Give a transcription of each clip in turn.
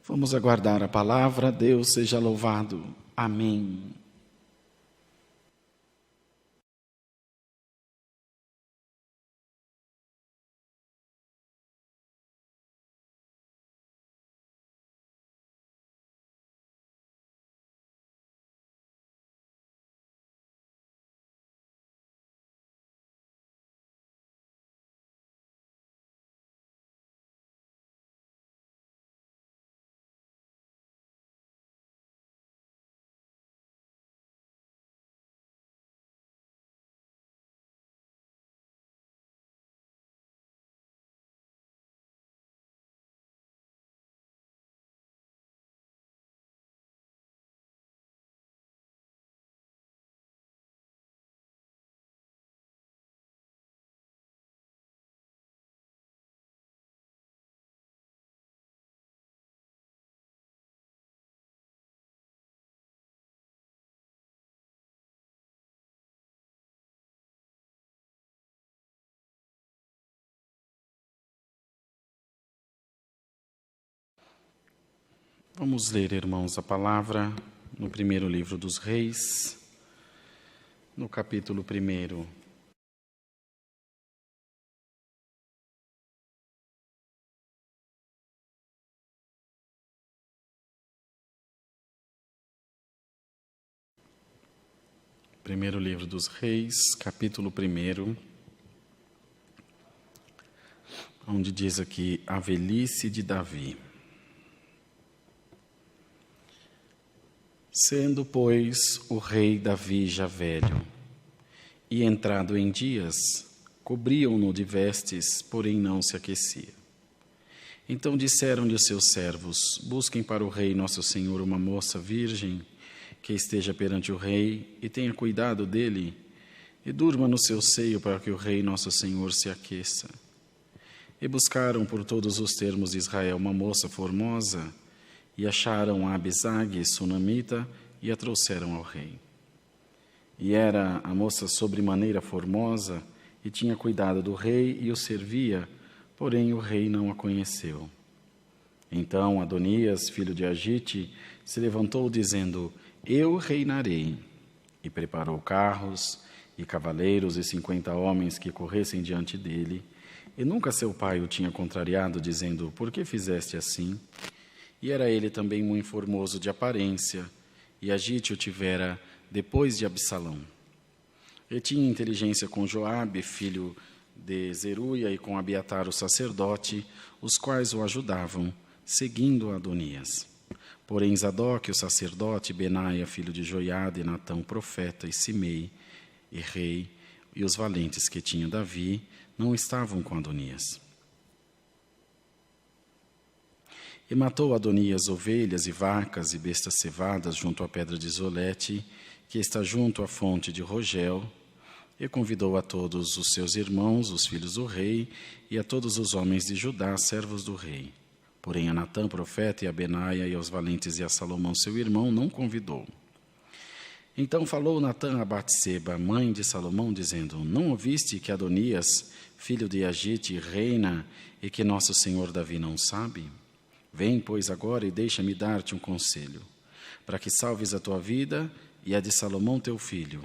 Vamos aguardar a palavra. Deus seja louvado. Amém. Vamos ler, irmãos, a palavra no primeiro livro dos Reis, no capítulo 1. Primeiro livro dos Reis, capítulo 1, onde diz aqui a velhice de Davi. Sendo, pois, o rei Davi já velho, e entrado em dias, cobriam-no de vestes, porém não se aquecia. Então disseram-lhe os seus servos: busquem para o rei nosso senhor uma moça virgem, que esteja perante o rei, e tenha cuidado dele, e durma no seu seio, para que o rei nosso senhor se aqueça. E buscaram por todos os termos de Israel uma moça formosa, e acharam a Abisag, sunamita, e a trouxeram ao rei. E era a moça sobremaneira formosa, e tinha cuidado do rei, e o servia, porém o rei não a conheceu. Então Adonias, filho de Agite, se levantou, dizendo: eu reinarei. E preparou carros e cavaleiros e 50 homens que corressem diante dele. E nunca seu pai o tinha contrariado, dizendo: por que fizeste assim? E era ele também muito formoso de aparência, e Agite o tivera depois de Absalão. E tinha inteligência com Joabe, filho de Zeruia, e com Abiatar o sacerdote, os quais o ajudavam, seguindo Adonias. Porém Zadok, o sacerdote, Benaia, filho de Joiada, e Natão, profeta, e Simei, e rei, e os valentes que tinha Davi, não estavam com Adonias. E matou Adonias ovelhas e vacas e bestas cevadas junto à pedra de Zolete, que está junto à fonte de Rogel, e convidou a todos os seus irmãos, os filhos do rei, e a todos os homens de Judá, servos do rei. Porém a Natã, profeta, e a Benaia, e aos valentes, e a Salomão, seu irmão, não convidou. Então falou Natã a Batseba, mãe de Salomão, dizendo: não ouviste que Adonias, filho de Agite, reina, e que nosso senhor Davi não sabe? Vem, pois, agora e deixa-me dar-te um conselho, para que salves a tua vida e a de Salomão teu filho.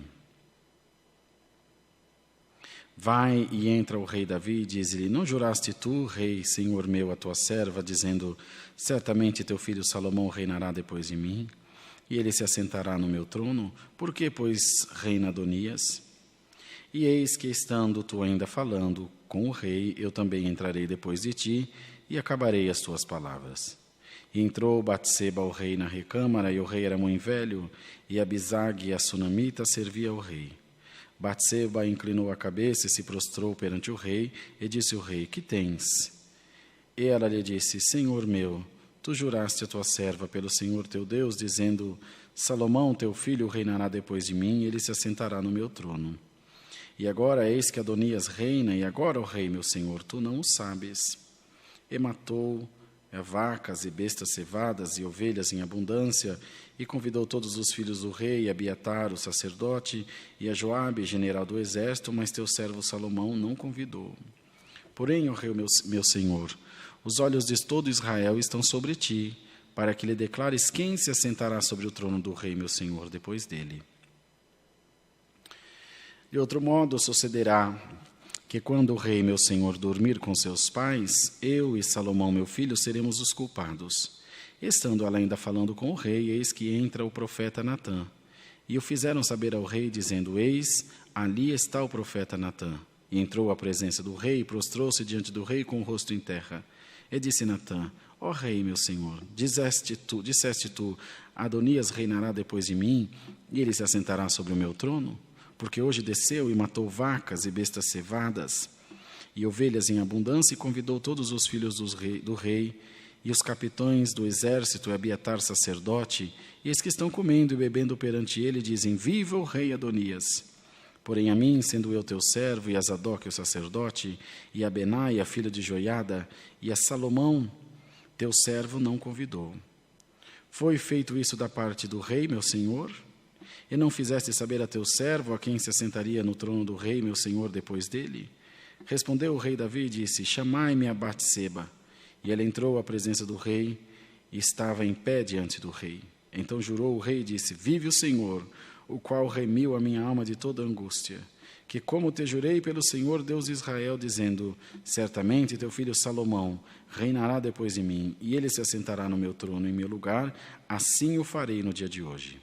Vai e entra o rei Davi e diz-lhe: não juraste tu, rei, senhor meu, a tua serva, dizendo: certamente teu filho Salomão reinará depois de mim, e ele se assentará no meu trono? Por que, pois, reina Adonias? E eis que, estando tu ainda falando com o rei, eu também entrarei depois de ti, e acabarei as tuas palavras. E entrou Batseba ao rei na recâmara, e o rei era muito velho, e Abisag, a sunamita, servia ao rei. Batseba inclinou a cabeça e se prostrou perante o rei, e disse ao rei: que tens? E ela lhe disse: Senhor meu, tu juraste a tua serva pelo Senhor teu Deus, dizendo: Salomão teu filho reinará depois de mim, e ele se assentará no meu trono. E agora eis que Adonias reina, e agora, ó rei meu senhor, tu não o sabes. E matou vacas e bestas cevadas e ovelhas em abundância, e convidou todos os filhos do rei, Abiatar, o sacerdote, e a Joabe, general do exército, mas teu servo Salomão não convidou. Porém, ó rei meu senhor, os olhos de todo Israel estão sobre ti, para que lhe declares quem se assentará sobre o trono do rei, meu senhor, depois dele. De outro modo, sucederá que quando o rei, meu senhor, dormir com seus pais, eu e Salomão, meu filho, seremos os culpados. Estando ela ainda falando com o rei, eis que entra o profeta Natã. E o fizeram saber ao rei, dizendo: Eis, ali está o profeta Natã. E entrou à presença do rei, e prostrou-se diante do rei com o rosto em terra. E disse Natã: Ó rei, meu senhor, disseste tu, Adonias reinará depois de mim, e ele se assentará sobre o meu trono? Porque hoje desceu e matou vacas e bestas cevadas, e ovelhas em abundância, e convidou todos os filhos do rei, e os capitães do exército, e Abiatar sacerdote, e eis que estão comendo e bebendo perante ele, dizem: Viva o rei Adonias! Porém a mim, sendo eu teu servo, e a Zadok o sacerdote, e a Benai, a filha de Joiada, e a Salomão, teu servo, não convidou. Foi feito isso da parte do rei, meu senhor? E não fizeste saber a teu servo, a quem se assentaria no trono do rei, meu senhor, depois dele? Respondeu o rei Davi e disse: Chamai-me a Batseba. E ela entrou à presença do rei, e estava em pé diante do rei. Então jurou o rei e disse: Vive o Senhor, o qual remiu a minha alma de toda angústia, que como te jurei pelo Senhor Deus de Israel, dizendo: Certamente teu filho Salomão reinará depois de mim, e ele se assentará no meu trono em meu lugar, assim o farei no dia de hoje.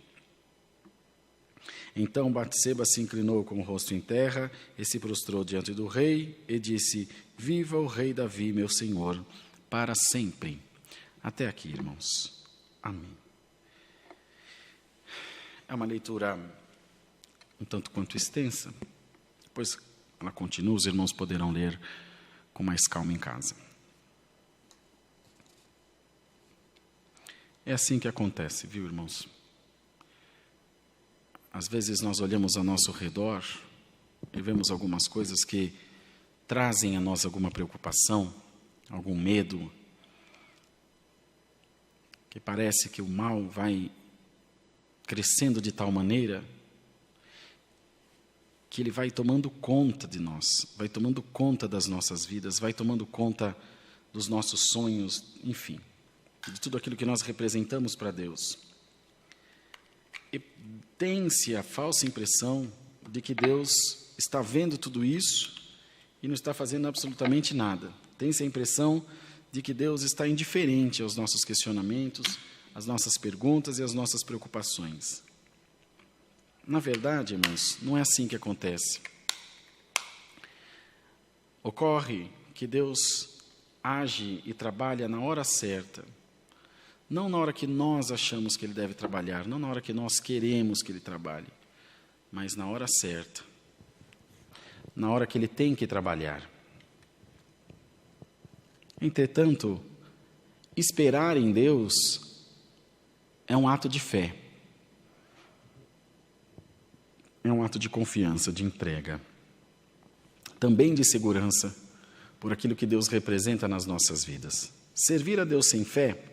Então Batseba se inclinou com o rosto em terra e se prostrou diante do rei e disse: Viva o rei Davi, meu senhor, para sempre. Até aqui, irmãos. Amém. É uma leitura um tanto quanto extensa. Depois ela continua, os irmãos poderão ler com mais calma em casa. É assim que acontece, viu, irmãos? Às vezes nós olhamos ao nosso redor e vemos algumas coisas que trazem a nós alguma preocupação, algum medo, que parece que o mal vai crescendo de tal maneira que ele vai tomando conta de nós, vai tomando conta das nossas vidas, vai tomando conta dos nossos sonhos, enfim, de tudo aquilo que nós representamos para Deus. E tem-se a falsa impressão de que Deus está vendo tudo isso e não está fazendo absolutamente nada. Tem-se a impressão de que Deus está indiferente aos nossos questionamentos, às nossas perguntas e às nossas preocupações. Na verdade, irmãos, não é assim que acontece. Ocorre que Deus age e trabalha na hora certa, não na hora que nós achamos que Ele deve trabalhar, não na hora que nós queremos que Ele trabalhe, mas na hora certa, na hora que Ele tem que trabalhar. Entretanto, esperar em Deus é um ato de fé, é um ato de confiança, de entrega, também de segurança por aquilo que Deus representa nas nossas vidas. Servir a Deus sem fé,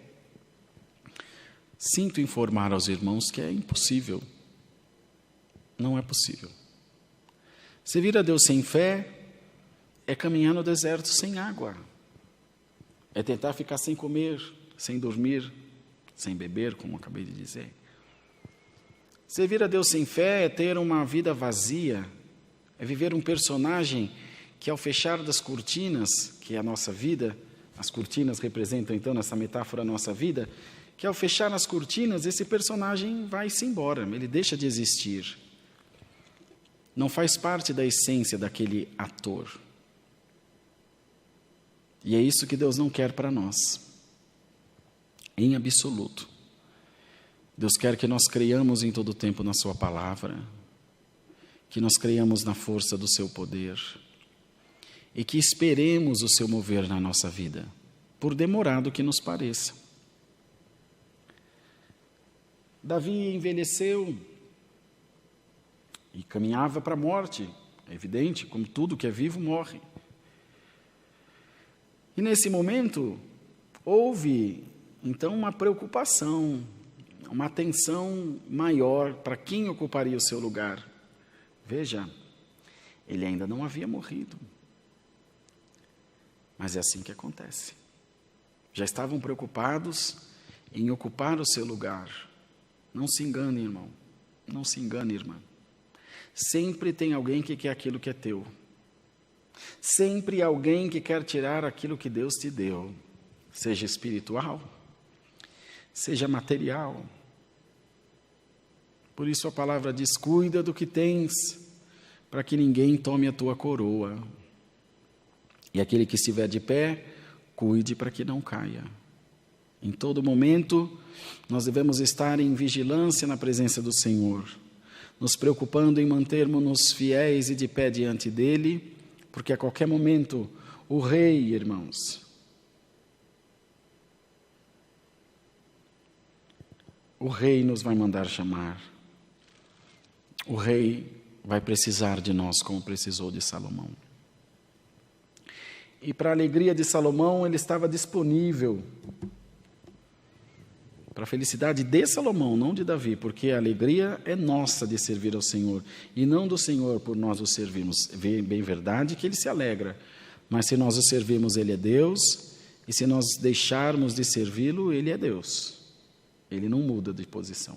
sinto informar aos irmãos que é impossível, não é possível. Servir a Deus sem fé é caminhar no deserto sem água, é tentar ficar sem comer, sem dormir, sem beber, como acabei de dizer. Servir a Deus sem fé é ter uma vida vazia, é viver um personagem que ao fechar das cortinas, que é a nossa vida, as cortinas representam então nessa metáfora a nossa vida, que ao fechar as cortinas esse personagem vai-se embora, ele deixa de existir. Não faz parte da essência daquele ator. E é isso que Deus não quer para nós, em absoluto. Deus quer que nós creiamos em todo o tempo na sua palavra, que nós creiamos na força do seu poder e que esperemos o seu mover na nossa vida, por demorado que nos pareça. Davi envelheceu e caminhava para a morte, é evidente, como tudo que é vivo morre. E nesse momento houve então uma preocupação, uma atenção maior para quem ocuparia o seu lugar. Veja, ele ainda não havia morrido. Mas é assim que acontece. Já estavam preocupados em ocupar o seu lugar. Não se engane, irmão. Não se engane, irmã. Sempre tem alguém que quer aquilo que é teu. Sempre alguém que quer tirar aquilo que Deus te deu. Seja espiritual, seja material. Por isso a palavra diz: cuida do que tens, para que ninguém tome a tua coroa. E aquele que estiver de pé, cuide para que não caia. Em todo momento, nós devemos estar em vigilância na presença do Senhor, nos preocupando em mantermos-nos fiéis e de pé diante dEle, porque a qualquer momento o Rei, irmãos, o Rei nos vai mandar chamar. O Rei vai precisar de nós como precisou de Salomão. E para a alegria de Salomão, ele estava disponível. Para a felicidade de Salomão, não de Davi, porque a alegria é nossa de servir ao Senhor, e não do Senhor por nós o servirmos. É bem verdade que Ele se alegra, mas se nós o servirmos, Ele é Deus, e se nós deixarmos de servi-lo, Ele é Deus. Ele não muda de posição.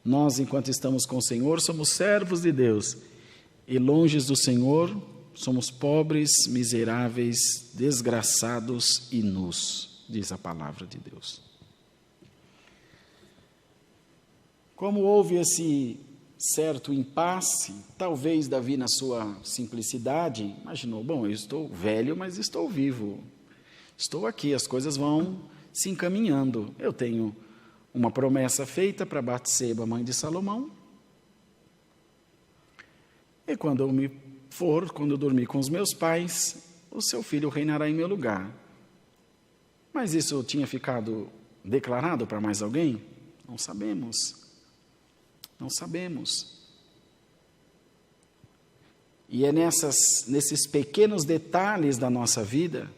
Nós, enquanto estamos com o Senhor, somos servos de Deus, e longe do Senhor, somos pobres, miseráveis, desgraçados e nus, diz a palavra de Deus. Como houve esse certo impasse, talvez Davi, na sua simplicidade, imaginou: bom, eu estou velho, mas estou vivo. Estou aqui, as coisas vão se encaminhando. Eu tenho uma promessa feita para Batseba, mãe de Salomão. E quando eu dormir com os meus pais, o seu filho reinará em meu lugar. Mas isso tinha ficado declarado para mais alguém? Não sabemos. Não sabemos. E é nesses pequenos detalhes da nossa vida,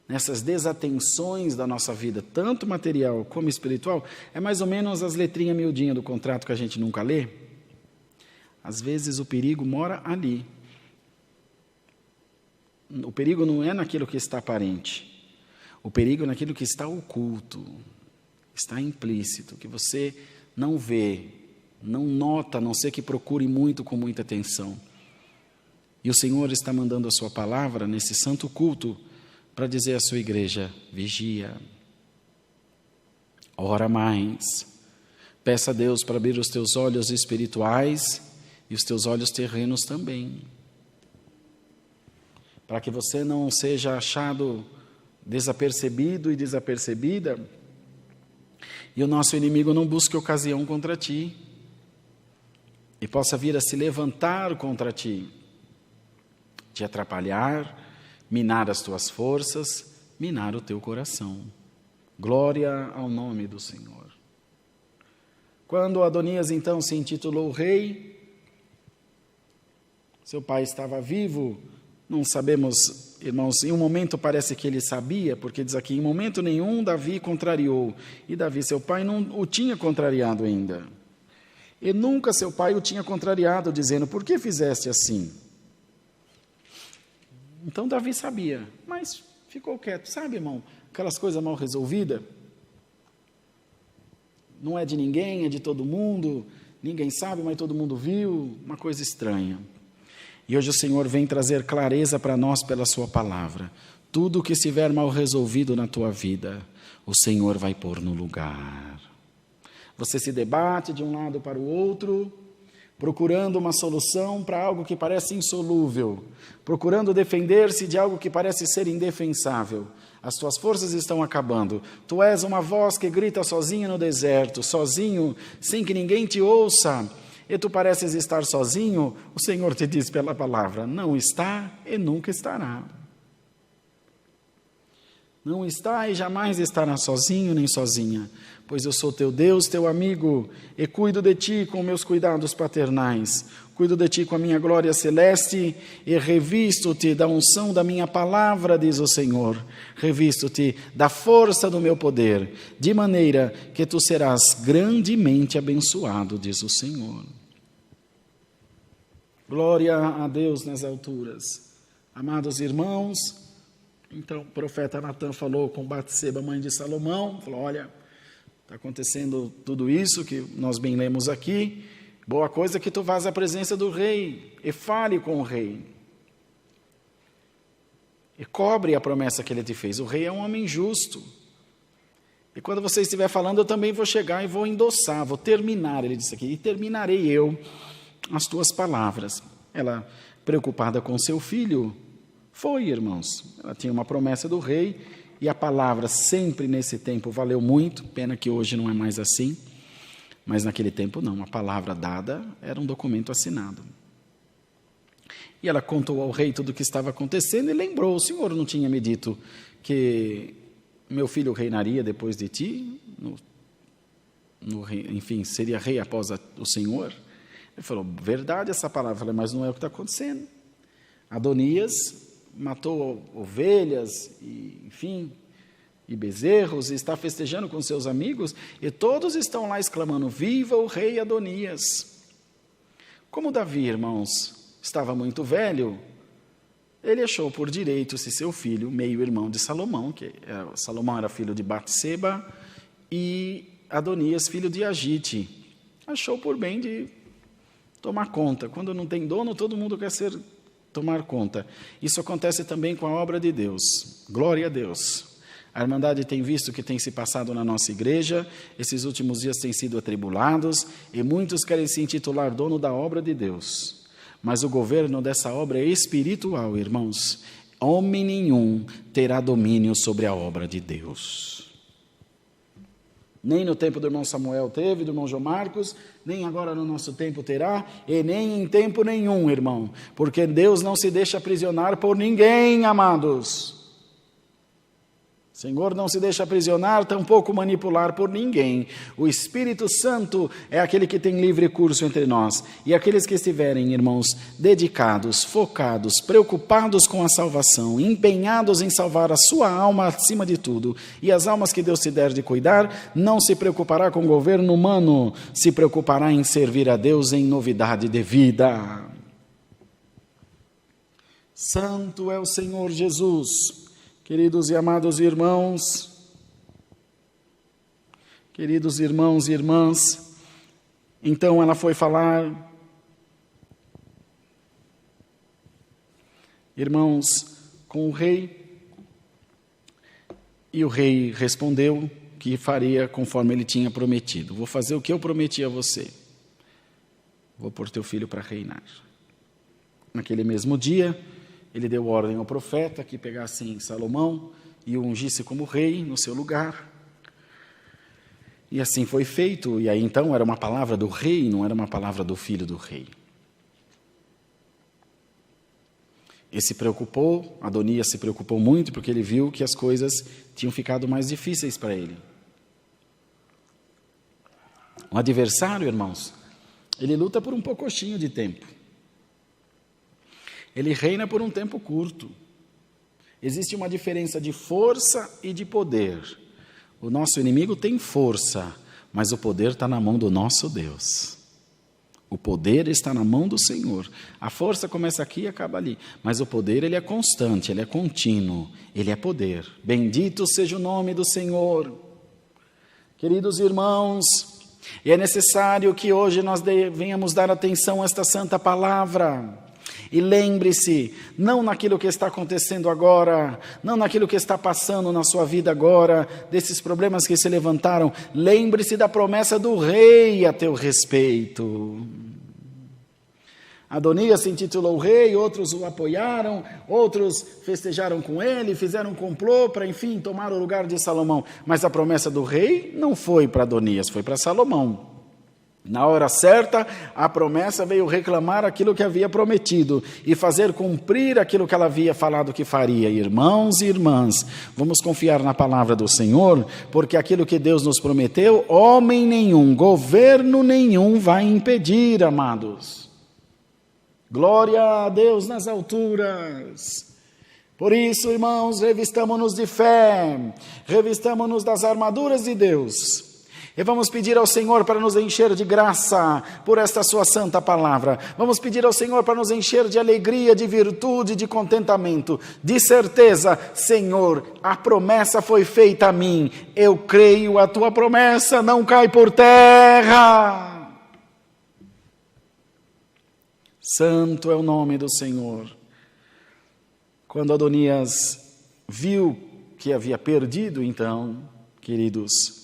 nessas desatenções da nossa vida, tanto material como espiritual, é mais ou menos as letrinhas miudinhas do contrato que a gente nunca lê. Às vezes o perigo mora ali. O perigo não é naquilo que está aparente. O perigo é naquilo que está oculto, está implícito, que você não vê, não nota, a não ser que procure muito, com muita atenção. E o Senhor está mandando a sua palavra nesse santo culto para dizer à sua igreja: vigia, ora mais, peça a Deus para abrir os teus olhos espirituais e os teus olhos terrenos também, para que você não seja achado desapercebido e desapercebida, e o nosso inimigo não busque ocasião contra ti, e possa vir a se levantar contra ti, te atrapalhar, minar as tuas forças, minar o teu coração. Glória ao nome do Senhor. Quando Adonias então se intitulou rei, seu pai estava vivo, não sabemos, irmãos, em um momento parece que ele sabia, porque diz aqui: em momento nenhum Davi contrariou, e Davi, seu pai, não o tinha contrariado ainda. E nunca seu pai o tinha contrariado, dizendo: por que fizeste assim? Então Davi sabia, mas ficou quieto. Sabe, irmão, aquelas coisas mal resolvidas? Não é de ninguém, é de todo mundo, ninguém sabe, mas todo mundo viu, uma coisa estranha. E hoje o Senhor vem trazer clareza para nós pela sua palavra. Tudo que estiver mal resolvido na tua vida, o Senhor vai pôr no lugar. Você se debate de um lado para o outro, procurando uma solução para algo que parece insolúvel, procurando defender-se de algo que parece ser indefensável. As tuas forças estão acabando. Tu és uma voz que grita sozinho no deserto, sozinho, sem que ninguém te ouça, e tu pareces estar sozinho. O Senhor te diz pela palavra: não está e nunca estará. Não está e jamais estará sozinho nem sozinha, pois eu sou teu Deus, teu amigo, e cuido de ti com meus cuidados paternais, cuido de ti com a minha glória celeste, e revisto-te da unção da minha palavra, diz o Senhor, revisto-te da força do meu poder, de maneira que tu serás grandemente abençoado, diz o Senhor. Glória a Deus nas alturas. Amados irmãos, então o profeta Natan falou com Batseba, mãe de Salomão, falou: olha, Está acontecendo tudo isso que nós bem lemos aqui. Boa coisa que tu vás à presença do rei e fale com o rei. E cobre a promessa que ele te fez. O rei é um homem justo. E quando você estiver falando, eu também vou chegar e vou endossar, vou terminar, ele disse aqui, e terminarei eu as tuas palavras. Ela, preocupada com seu filho, foi, irmãos. Ela tinha uma promessa do rei, e a palavra sempre nesse tempo valeu muito, pena que hoje não é mais assim, mas naquele tempo não, a palavra dada era um documento assinado. E ela contou ao rei tudo o que estava acontecendo e lembrou, o Senhor não tinha me dito que meu filho reinaria depois de ti? Enfim, seria rei após o Senhor? Ele falou, verdade essa palavra. Eu falei, mas não é o que está acontecendo. Adonias matou ovelhas, e bezerros, e está festejando com seus amigos, e todos estão lá exclamando, viva o rei Adonias. Como Davi, irmãos, estava muito velho, ele achou por direito se seu filho, meio-irmão de Salomão, Salomão era filho de Batseba, e Adonias, filho de Agite, achou por bem de tomar conta. Quando não tem dono, todo mundo quer tomar conta. Isso acontece também com a obra de Deus. Glória a Deus. A Irmandade tem visto o que tem se passado na nossa igreja, esses últimos dias têm sido atribulados, e muitos querem se intitular dono da obra de Deus. Mas o governo dessa obra é espiritual, irmãos. Homem nenhum terá domínio sobre a obra de Deus. Nem no tempo do irmão Samuel teve, do irmão João Marcos, nem agora no nosso tempo terá, e nem em tempo nenhum, irmão. Porque Deus não se deixa aprisionar por ninguém, amados. O Senhor não se deixa aprisionar, tampouco manipular por ninguém. O Espírito Santo é aquele que tem livre curso entre nós. E aqueles que estiverem, irmãos, dedicados, focados, preocupados com a salvação, empenhados em salvar a sua alma acima de tudo, e as almas que Deus te der de cuidar, não se preocupará com o governo humano, se preocupará em servir a Deus em novidade de vida. Santo é o Senhor Jesus. Queridos e amados irmãos e irmãs, então ela foi falar, irmãos, com o rei, e o rei respondeu que faria conforme ele tinha prometido. Vou fazer o que eu prometi a você. Vou pôr teu filho para reinar. Naquele mesmo dia, ele deu ordem ao profeta que pegasse Salomão e o ungisse como rei no seu lugar. E assim foi feito. E aí então era uma palavra do rei, não era uma palavra do filho do rei. Ele se preocupou, Adonias se preocupou muito, porque ele viu que as coisas tinham ficado mais difíceis para ele. O adversário, irmãos, ele luta por um poucochinho de tempo. Ele reina por um tempo curto. Existe uma diferença de força e de poder. O nosso inimigo tem força, mas o poder está na mão do nosso Deus. O poder está na mão do Senhor. A força começa aqui e acaba ali. Mas o poder, ele é constante, ele é contínuo, ele é poder. Bendito seja o nome do Senhor. Queridos irmãos, e é necessário que hoje nós venhamos dar atenção a esta santa palavra. E lembre-se, não naquilo que está acontecendo agora, não naquilo que está passando na sua vida agora, desses problemas que se levantaram, lembre-se da promessa do rei a teu respeito. Adonias se intitulou rei, outros o apoiaram, outros festejaram com ele, fizeram um complô para, enfim, tomar o lugar de Salomão. Mas a promessa do rei não foi para Adonias, foi para Salomão. Na hora certa, a promessa veio reclamar aquilo que havia prometido e fazer cumprir aquilo que ela havia falado que faria. Irmãos e irmãs, vamos confiar na palavra do Senhor, porque aquilo que Deus nos prometeu, homem nenhum, governo nenhum vai impedir, amados. Glória a Deus nas alturas. Por isso, irmãos, revistamo-nos de fé, revistamo-nos das armaduras de Deus. E vamos pedir ao Senhor para nos encher de graça por esta sua santa palavra. Vamos pedir ao Senhor para nos encher de alegria, de virtude, de contentamento, de certeza. Senhor, a promessa foi feita a mim. Eu creio, a tua promessa não cai por terra. Santo é o nome do Senhor. Quando Adonias viu que havia perdido, então, queridos,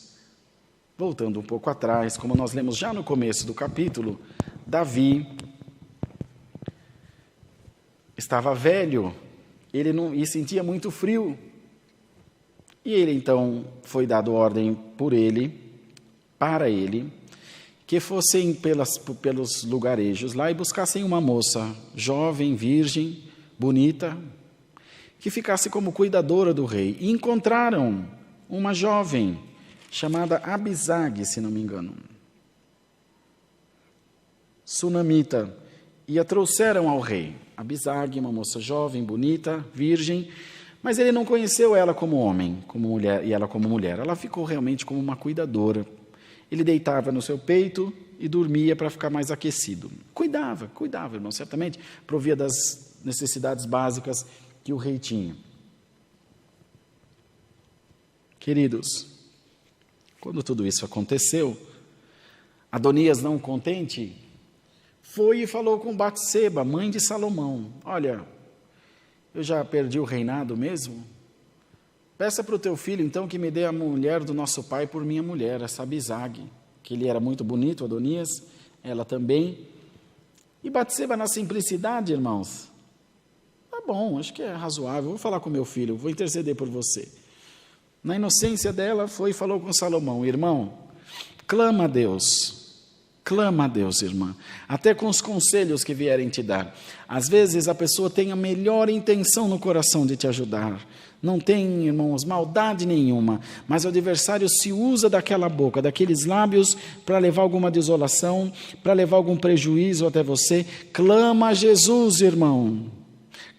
voltando um pouco atrás, como nós lemos já no começo do capítulo, Davi estava velho, e sentia muito frio. E ele então foi dado ordem para ele, que fossem pelos lugarejos lá e buscassem uma moça jovem, virgem, bonita, que ficasse como cuidadora do rei. E encontraram uma jovem chamada Abisag, se não me engano, sunamita, e a trouxeram ao rei. Abisag, uma moça jovem, bonita, virgem, mas ele não conheceu ela como homem, como mulher, e ela como mulher. Ela ficou realmente como uma cuidadora. Ele deitava no seu peito e dormia para ficar mais aquecido. Cuidava, irmão, certamente, provia das necessidades básicas que o rei tinha. Queridos, quando tudo isso aconteceu, Adonias, não contente, foi e falou com Batseba, mãe de Salomão: olha, eu já perdi o reinado mesmo? Peça para o teu filho, então, que me dê a mulher do nosso pai por minha mulher, essa Abisag, que ele era muito bonito, Adonias, ela também. E Batseba, na simplicidade, irmãos, tá bom, acho que é razoável, vou falar com meu filho, vou interceder por você. Na inocência dela, foi e falou com Salomão: irmão, clama a Deus, irmã, até com os conselhos que vierem te dar. Às vezes a pessoa tem a melhor intenção no coração de te ajudar, não tem, irmãos, maldade nenhuma, mas o adversário se usa daquela boca, daqueles lábios, para levar alguma desolação, para levar algum prejuízo até você. Clama a Jesus, irmão,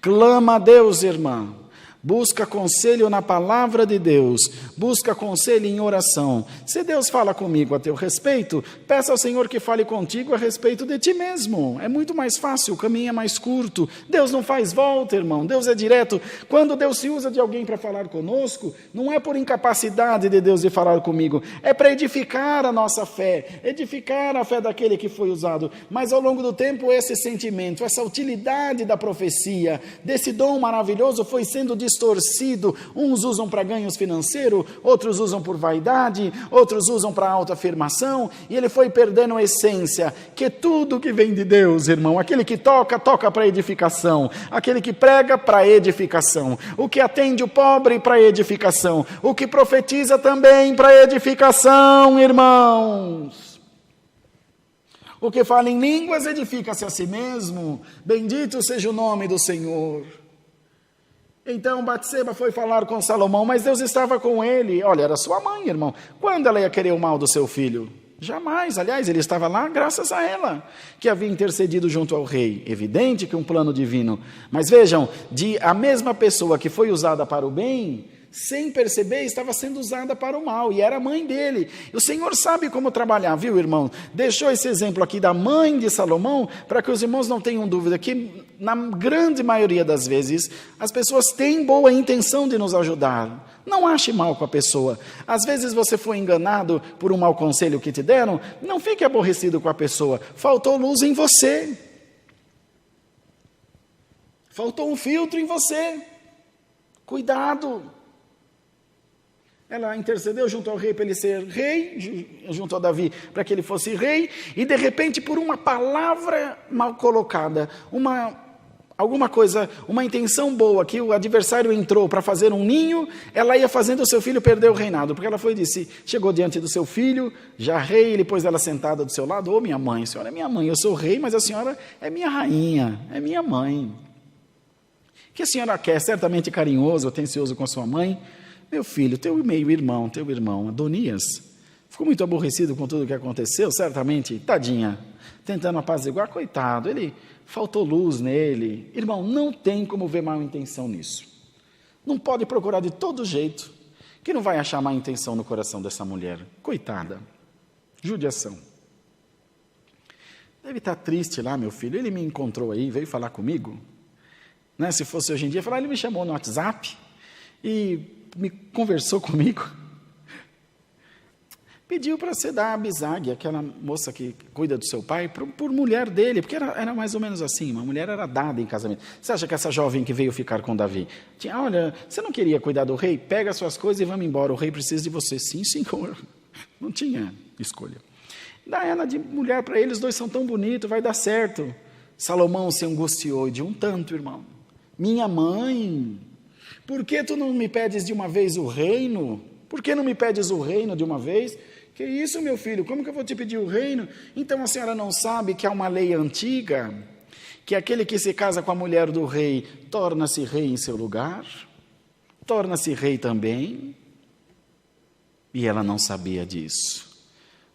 clama a Deus, irmã. Busca conselho na palavra de Deus, busca conselho em oração. Se Deus fala comigo a teu respeito, peça ao Senhor que fale contigo a respeito de ti mesmo. É muito mais fácil, o caminho é mais curto. Deus não faz volta, irmão, Deus é direto. Quando Deus se usa de alguém para falar conosco, não é por incapacidade de Deus de falar comigo, é para edificar a nossa fé, edificar a fé daquele que foi usado. Mas ao longo do tempo, esse sentimento, essa utilidade da profecia, desse dom maravilhoso, foi sendo distorcido. Uns usam para ganhos financeiros, outros usam por vaidade, outros usam para autoafirmação, e ele foi perdendo a essência, que tudo que vem de Deus, irmão, aquele que toca, toca para edificação, aquele que prega, para edificação, o que atende o pobre, para edificação, o que profetiza também para edificação, irmãos. O que fala em línguas edifica-se a si mesmo, bendito seja o nome do Senhor. Então Batseba foi falar com Salomão, mas Deus estava com ele. Olha, era sua mãe, irmão. Quando ela ia querer o mal do seu filho? Jamais. Aliás, ele estava lá graças a ela, que havia intercedido junto ao rei. Evidente que um plano divino. Mas vejam, a mesma pessoa que foi usada para o bem, sem perceber, estava sendo usada para o mal, e era a mãe dele. O Senhor sabe como trabalhar, viu, irmão? Deixou esse exemplo aqui da mãe de Salomão, para que os irmãos não tenham dúvida, que na grande maioria das vezes, as pessoas têm boa intenção de nos ajudar. Não ache mal com a pessoa. Às vezes você foi enganado por um mau conselho que te deram, não fique aborrecido com a pessoa. Faltou luz em você. Faltou um filtro em você. Cuidado. Ela intercedeu junto ao rei para ele ser rei, junto a Davi para que ele fosse rei, e de repente, por uma palavra mal colocada, alguma coisa, uma intenção boa, que o adversário entrou para fazer um ninho, ela ia fazendo o seu filho perder o reinado, porque ela foi e disse, chegou diante do seu filho, já rei, ele pôs ela sentada do seu lado: ô minha mãe, a senhora é minha mãe, eu sou rei, mas a senhora é minha rainha, é minha mãe. O que a senhora quer? Certamente carinhoso, atencioso com a sua mãe. Meu filho, teu meio-irmão, teu irmão, Adonias, ficou muito aborrecido com tudo o que aconteceu, certamente, tadinha, tentando apaziguar, coitado, ele faltou luz nele. Irmão, não tem como ver má intenção nisso. Não pode procurar de todo jeito, que não vai achar má intenção no coração dessa mulher. Coitada. Judiação. Deve estar triste lá, meu filho. Ele me encontrou aí, veio falar comigo. Né? Se fosse hoje em dia, ele me chamou no WhatsApp e me conversou comigo. Pediu para você dar a Abisag, aquela moça que cuida do seu pai, por mulher dele, porque era mais ou menos assim, uma mulher era dada em casamento. Você acha que essa jovem que veio ficar com Davi, olha, você não queria cuidar do rei? Pega as suas coisas e vamos embora, o rei precisa de você. Sim, senhor. Não tinha escolha. Dá ela de mulher para eles, os dois são tão bonitos, vai dar certo. Salomão se angustiou de um tanto, irmão. Minha mãe, por que tu não me pedes de uma vez o reino? Por que não me pedes o reino de uma vez? Que isso, meu filho, como que eu vou te pedir o reino? Então a senhora não sabe que há uma lei antiga, que aquele que se casa com a mulher do rei, torna-se rei em seu lugar? Torna-se rei também? E ela não sabia disso.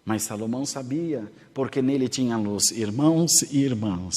Mas Salomão sabia, porque nele tinha luz. Irmãos e irmãs,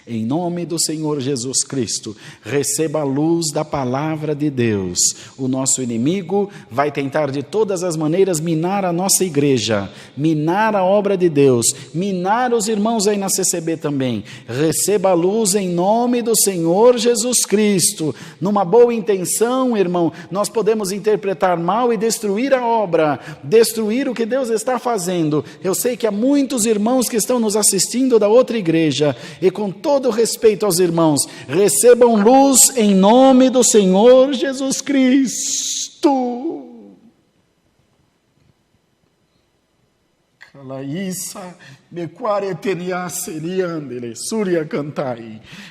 em nome do Senhor Jesus Cristo, receba a luz da palavra de Deus. O nosso inimigo vai tentar de todas as maneiras minar a nossa igreja, minar a obra de Deus, minar os irmãos aí na CCB também. Receba a luz em nome do Senhor Jesus Cristo. Numa boa intenção, irmão, nós podemos interpretar mal e destruir a obra, destruir o que Deus está fazendo. Eu sei que há muitos irmãos que estão nos assistindo da outra igreja, e com todo respeito aos irmãos, recebam luz em nome do Senhor Jesus Cristo.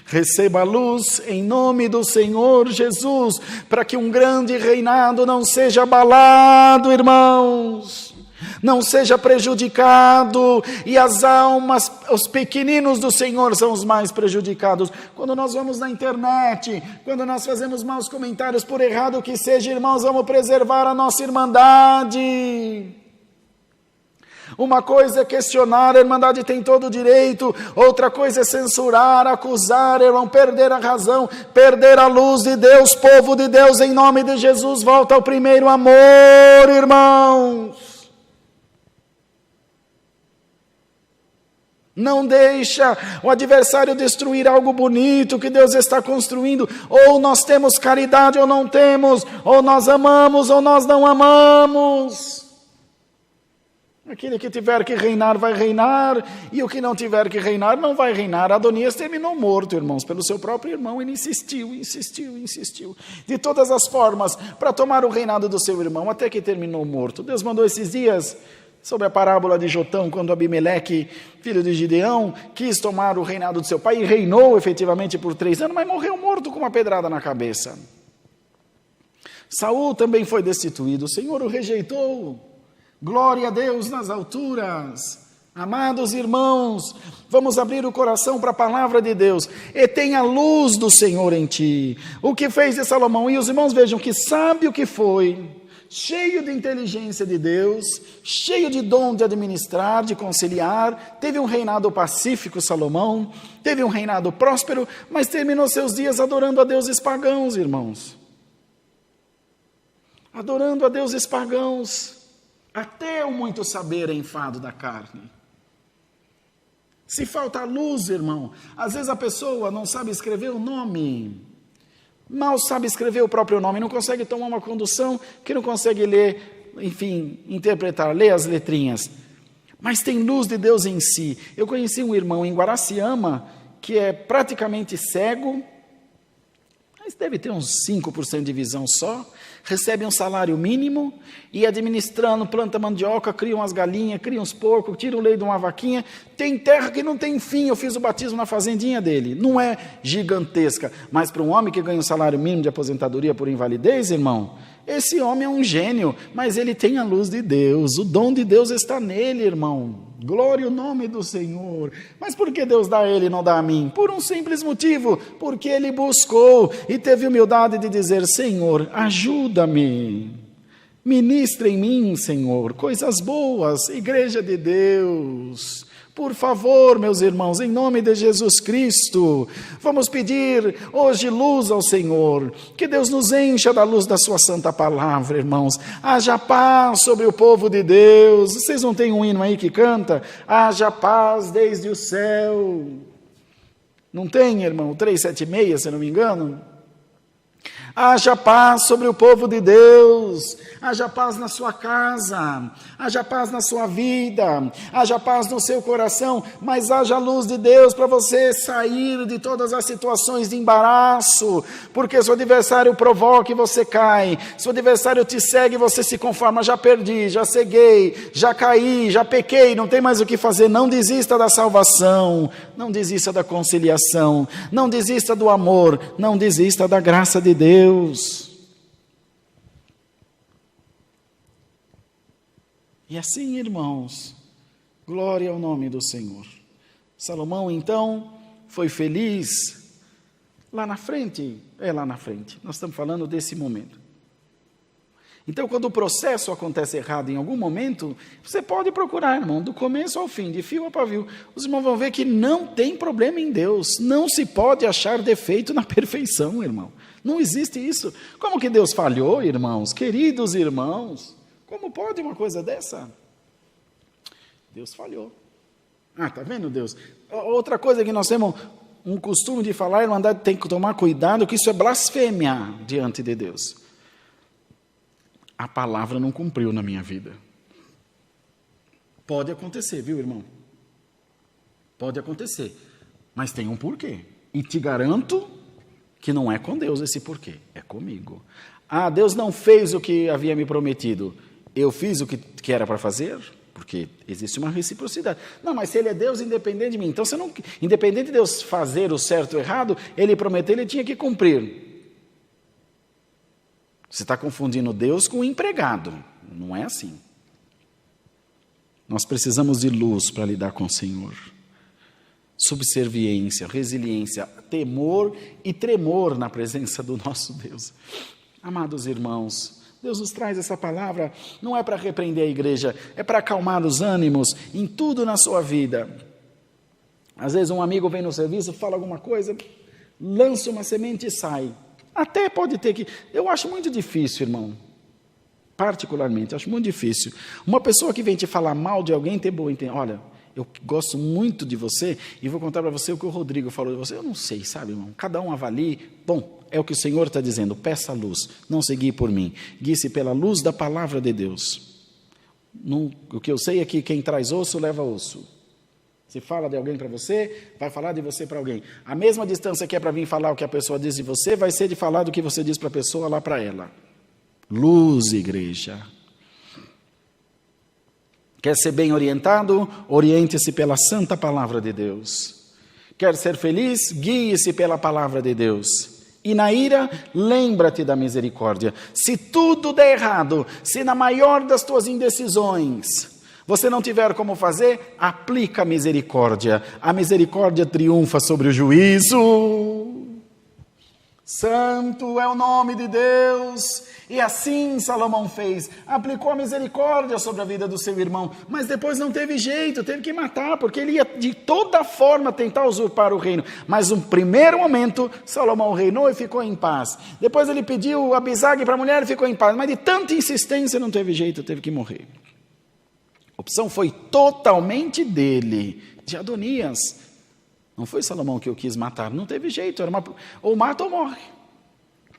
Receba a luz em nome do Senhor Jesus, para que um grande reinado não seja abalado, irmãos. Não seja prejudicado, e as almas, os pequeninos do Senhor são os mais prejudicados. Quando nós vamos na internet, quando nós fazemos maus comentários, por errado que seja, irmãos, vamos preservar a nossa irmandade. Uma coisa é questionar, a irmandade tem todo o direito, outra coisa é censurar, acusar, irmão, perder a razão, perder a luz de Deus. Povo de Deus, em nome de Jesus, volta ao primeiro amor, irmãos. Não deixa o adversário destruir algo bonito que Deus está construindo. Ou nós temos caridade ou não temos, ou nós amamos ou nós não amamos. Aquele que tiver que reinar vai reinar, e o que não tiver que reinar não vai reinar. Adonias terminou morto, irmãos, pelo seu próprio irmão. Ele insistiu. De todas as formas, para tomar o reinado do seu irmão, até que terminou morto. Deus mandou esses dias, sobre a parábola de Jotão, quando Abimeleque, filho de Gideão, quis tomar o reinado do seu pai e reinou efetivamente por 3 anos, mas morreu morto com uma pedrada na cabeça. Saul também foi destituído, o Senhor o rejeitou. Glória a Deus nas alturas. Amados irmãos, vamos abrir o coração para a palavra de Deus. E tem a luz do Senhor em ti. O que fez de Salomão? E os irmãos vejam que sábio que foi, cheio de inteligência de Deus, cheio de dom de administrar, de conciliar. Teve um reinado pacífico, Salomão, teve um reinado próspero, mas terminou seus dias adorando a deuses pagãos, irmãos. Adorando a deuses pagãos, até o muito saber é enfado da carne. Se falta luz, irmão, às vezes a pessoa não sabe escrever o nome, mal sabe escrever o próprio nome, não consegue tomar uma condução, que não consegue ler, enfim, interpretar, ler as letrinhas. Mas tem luz de Deus em si. Eu conheci um irmão em Guaraciama, que é praticamente cego, mas deve ter uns 5% de visão só, recebe um salário mínimo e administrando, planta mandioca, cria umas galinhas, cria uns porcos, tira o leite de uma vaquinha, tem terra que não tem fim. Eu fiz o batismo na fazendinha dele, não é gigantesca, mas para um homem que ganha um salário mínimo de aposentadoria por invalidez, irmão, esse homem é um gênio, mas ele tem a luz de Deus, o dom de Deus está nele, irmão. Glória ao nome do Senhor. Mas por que Deus dá a ele e não dá a mim? Por um simples motivo, porque ele buscou e teve humildade de dizer: Senhor, ajuda-me, ministra em mim, Senhor, coisas boas, igreja de Deus. Por favor, meus irmãos, em nome de Jesus Cristo, vamos pedir hoje luz ao Senhor, que Deus nos encha da luz da sua santa palavra, irmãos. Haja paz sobre o povo de Deus. Vocês não têm um hino aí que canta? Haja paz desde o céu. Não tem, irmão? 376, se não me engano. Haja paz sobre o povo de Deus, haja paz na sua casa, haja paz na sua vida, haja paz no seu coração, mas haja luz de Deus para você sair de todas as situações de embaraço, porque se o adversário provoca e você cai, se o adversário te segue e você se conforma, já perdi, já ceguei, já caí, já pequei, não tem mais o que fazer. Não desista da salvação, não desista da conciliação, não desista do amor, não desista da graça de Deus. E assim, irmãos, glória ao nome do Senhor. Salomão, então, foi feliz lá na frente. Nós estamos falando desse momento. Então, quando o processo acontece errado em algum momento, você pode procurar, irmão, do começo ao fim, de fio a pavio. Os irmãos vão ver que não tem problema em Deus. Não se pode achar defeito na perfeição, irmão. Não existe isso. Como que Deus falhou, irmãos? Queridos irmãos, como pode uma coisa dessa? Deus falhou. Tá vendo, Deus? Outra coisa que nós temos um costume de falar, irmandade, tem que tomar cuidado, que isso é blasfêmia diante de Deus. A palavra não cumpriu na minha vida. Pode acontecer, viu, irmão? Pode acontecer. Mas tem um porquê. E te garanto que não é com Deus esse porquê, é comigo. Deus não fez o que havia me prometido. Eu fiz o que era para fazer? Porque existe uma reciprocidade. Não, mas se ele é Deus, independente de mim. Então, independente de Deus fazer o certo ou o errado, ele prometeu, ele tinha que cumprir. Você está confundindo Deus com o empregado. Não é assim. Nós precisamos de luz para lidar com o Senhor. Subserviência, resiliência, temor e tremor na presença do nosso Deus. Amados irmãos, Deus nos traz essa palavra, não é para repreender a igreja, é para acalmar os ânimos em tudo na sua vida. Às vezes um amigo vem no serviço, fala alguma coisa, lança uma semente e sai. Até pode ter que... Eu acho muito difícil, irmão. Particularmente, acho muito difícil. Uma pessoa que vem te falar mal de alguém, tem boa intenção. Olha, eu gosto muito de você e vou contar para você o que o Rodrigo falou de você. Eu não sei, sabe, irmão? Cada um avalie. Bom, é o que o Senhor está dizendo. Peça luz, não se guie por mim. Guie-se pela luz da palavra de Deus. O que eu sei é que quem traz osso, leva osso. Se fala de alguém para você, vai falar de você para alguém. A mesma distância que é para vir falar o que a pessoa diz de você, vai ser de falar do que você diz para a pessoa lá para ela. Luz, igreja. Quer ser bem orientado? Oriente-se pela santa palavra de Deus. Quer ser feliz? Guie-se pela palavra de Deus. E na ira, lembra-te da misericórdia. Se tudo der errado, se na maior das tuas indecisões você não tiver como fazer, aplica a misericórdia. A misericórdia triunfa sobre o juízo. Santo é o nome de Deus. E assim Salomão fez, aplicou a misericórdia sobre a vida do seu irmão, mas depois não teve jeito, teve que matar, porque ele ia de toda forma tentar usurpar o reino. Mas no primeiro momento, Salomão reinou e ficou em paz. Depois ele pediu Abisag para a mulher e ficou em paz, mas de tanta insistência não teve jeito, teve que morrer. A opção foi totalmente dele, de Adonias. Não foi Salomão que eu quis matar, não teve jeito, ou mata ou morre.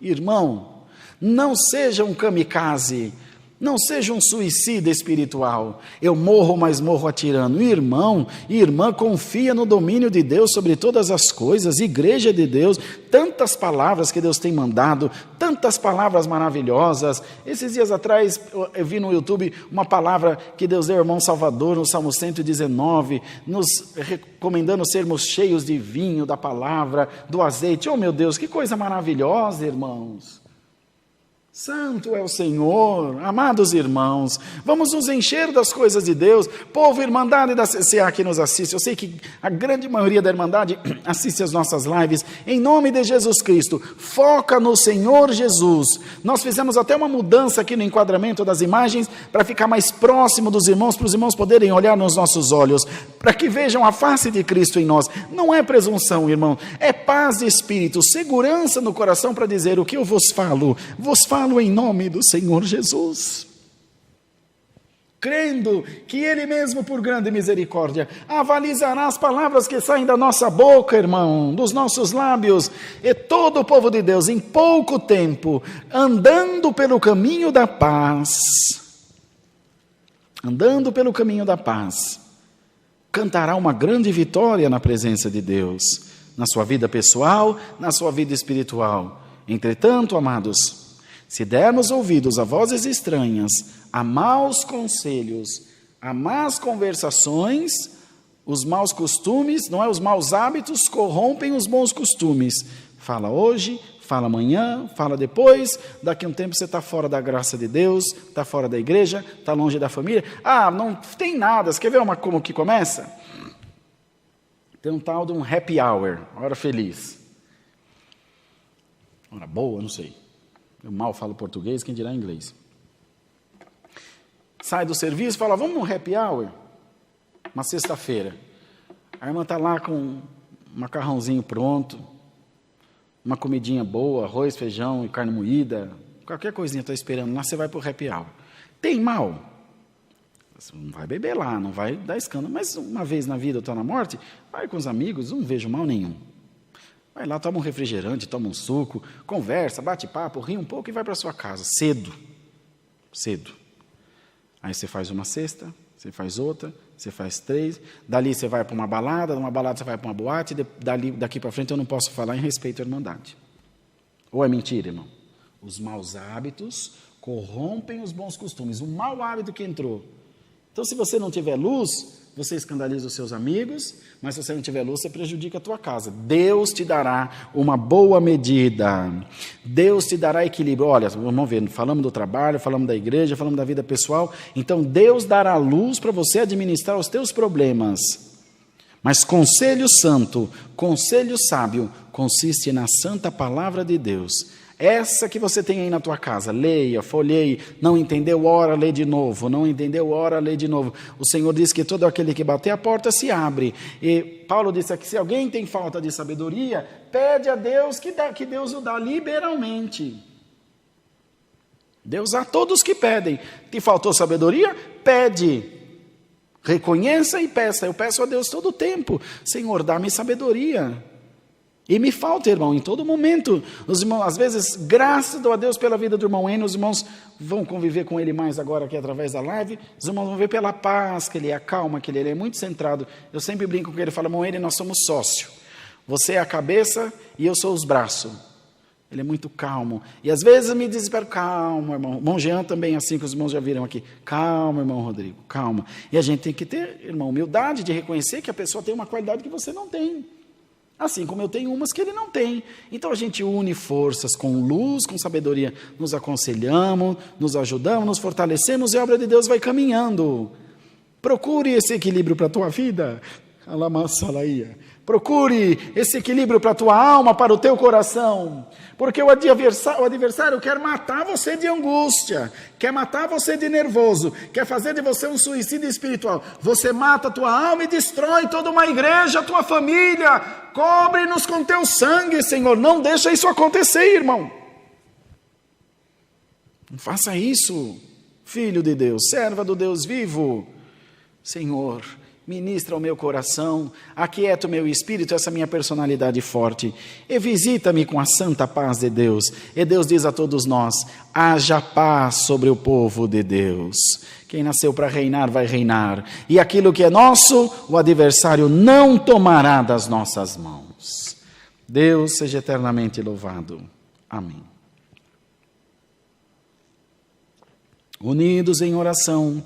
Irmão, não seja um kamikaze, não seja um suicida espiritual. Eu morro, mas morro atirando. Irmão e irmã, confia no domínio de Deus sobre todas as coisas. Igreja de Deus, tantas palavras que Deus tem mandado, tantas palavras maravilhosas. Esses dias atrás eu vi no YouTube uma palavra que Deus deu ao irmão Salvador, no Salmo 119, nos recomendando sermos cheios de vinho, da palavra, do azeite. Oh meu Deus, que coisa maravilhosa, irmãos. Santo é o Senhor. Amados irmãos, vamos nos encher das coisas de Deus. Povo, Irmandade da CCA que nos assiste, eu sei que a grande maioria da Irmandade assiste as nossas lives. Em nome de Jesus Cristo, foca no Senhor Jesus. Nós fizemos até uma mudança aqui no enquadramento das imagens, para ficar mais próximo dos irmãos, para os irmãos poderem olhar nos nossos olhos, para que vejam a face de Cristo em nós. Não é presunção, irmão, é paz de espírito, segurança no coração para dizer o que eu vos falo em nome do Senhor Jesus, crendo que Ele mesmo, por grande misericórdia, avalizará as palavras que saem da nossa boca, irmão, dos nossos lábios, e todo o povo de Deus, em pouco tempo, andando pelo caminho da paz, cantará uma grande vitória na presença de Deus, na sua vida pessoal, na sua vida espiritual. Entretanto, amados, se dermos ouvidos a vozes estranhas, a maus conselhos, a más conversações, os maus costumes, os maus hábitos corrompem os bons costumes. Fala hoje, fala amanhã, fala depois, daqui a um tempo você está fora da graça de Deus, está fora da igreja, está longe da família. Não tem nada, você quer ver como que começa? Tem um tal de um happy hour, hora feliz. Hora boa, não sei. Eu mal falo português, quem dirá inglês. Sai do serviço e fala, vamos num happy hour? Uma sexta-feira. A irmã está lá com um macarrãozinho pronto, uma comidinha boa, arroz, feijão e carne moída, qualquer coisinha está esperando. Lá você vai para o happy hour. Tem mal? Você não vai beber lá, não vai dar escândalo. Mas uma vez na vida ou está na morte, vai com os amigos, não vejo mal nenhum. Vai lá, toma um refrigerante, toma um suco, conversa, bate papo, ri um pouco e vai para sua casa, cedo. Aí você faz uma sexta, você faz outra, você faz 3, dali você vai para uma balada, você vai para uma boate, daqui para frente eu não posso falar em respeito à Irmandade. Ou é mentira, irmão? Os maus hábitos corrompem os bons costumes, o mau hábito que entrou. Então, se você não tiver luz, você escandaliza os seus amigos, mas se você não tiver luz, você prejudica a tua casa. Deus te dará uma boa medida. Deus te dará equilíbrio. Olha, vamos ver, falamos do trabalho, falamos da igreja, falamos da vida pessoal. Então, Deus dará luz para você administrar os teus problemas. Mas conselho santo, conselho sábio, consiste na santa palavra de Deus. Essa que você tem aí na tua casa, leia, folheie, não entendeu, ora, lê de novo, não entendeu, ora, lê de novo. O Senhor diz que todo aquele que bater a porta se abre. E Paulo disse aqui, se alguém tem falta de sabedoria, pede a Deus que Deus o dá liberalmente. Deus a todos que pedem. Te faltou sabedoria? Pede. Reconheça e peça. Eu peço a Deus todo o tempo, Senhor, dá-me sabedoria. E me falta, irmão, em todo momento. Os irmãos, às vezes, graças a Deus pela vida do irmão Enio, os irmãos vão conviver com ele mais agora aqui através da live, os irmãos vão ver pela paz que ele é, a calma que ele é muito centrado. Eu sempre brinco com ele, falo, irmão Enio, nós somos sócio. Você é a cabeça e eu sou os braços. Ele é muito calmo. E às vezes eu me desespero, calma, irmão. Irmão Jean também, assim que os irmãos já viram aqui. Calma, irmão Rodrigo, calma. E a gente tem que ter, irmão, humildade de reconhecer que a pessoa tem uma qualidade que você não tem. Assim como eu tenho umas que ele não tem. Então a gente une forças com luz, com sabedoria. Nos aconselhamos, nos ajudamos, nos fortalecemos e a obra de Deus vai caminhando. Procure esse equilíbrio para a tua vida. Procure esse equilíbrio para a tua alma, para o teu coração. Porque o adversário quer matar você de angústia, quer matar você de nervoso, quer fazer de você um suicídio espiritual. Você mata a tua alma e destrói toda uma igreja, a tua família. Cobre-nos com teu sangue, Senhor. Não deixa isso acontecer, irmão. Não faça isso, filho de Deus, serva do Deus vivo. Senhor, ministra o meu coração, aquieta o meu espírito, essa minha personalidade forte, e visita-me com a santa paz de Deus. E Deus diz a todos nós, haja paz sobre o povo de Deus. Quem nasceu para reinar, vai reinar. E aquilo que é nosso, o adversário não tomará das nossas mãos. Deus seja eternamente louvado. Amém. Unidos em oração,